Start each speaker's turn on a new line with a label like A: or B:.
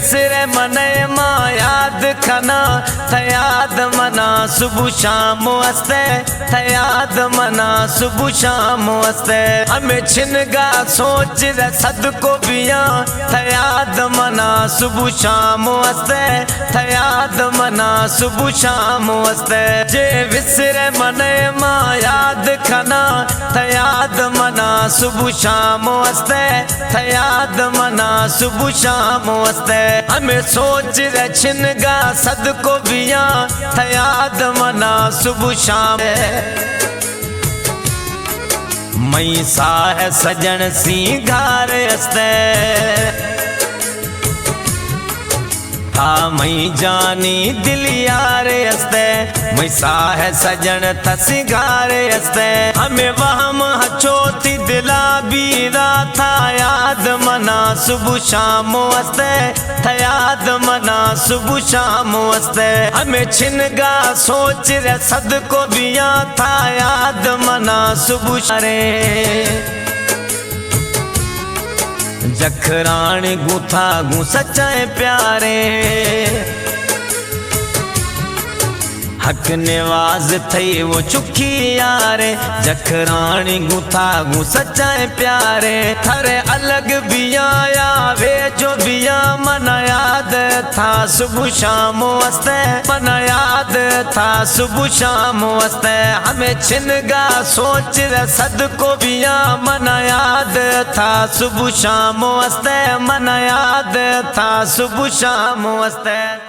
A: विसरे मने मां याद खना थयाद मना सुबह शाम वस्ते थयाद मना सुबह शाम वस्ते हमें छिनगा सोच रे सद को बिया थयाद मना सुबह शाम वस्ते थयाद मना सुबह शाम वस्ते जे विसरे मने मां याद खना थयाद मना सुबह शाम वस्ते थयाद मना सुबह शाम वस्ते हमें सोच रे छिनगा सद को बिया थयाद मना सुबह शाम मई सा है सजन सिंगार हस्ते मई जानी दिल यार हस्ते मई सा है सजन तसिगार हस्ते हमें वहम हचोती दिला बीरा था याद मना सुबह शाम वस्ते थयाद मना सुबह शाम वस्ते हमें छिनगा सोच रे सद को बिया था याद मना सुबह रे जखरान गुथा गु सच्चे प्यारे हक नवाज थई वो चुखी यारे जखरानी गुथा गु सच्चे प्यारे थरे अलग बिया वे जो बिया मन याद था सुबह शाम वस्ते मन याद था सुबह शाम वस्ते हमें छिनगा सोच रे सद को बिया मन याद था सुबह शाम वस्ते मन याद था सुबह शाम वस्ते।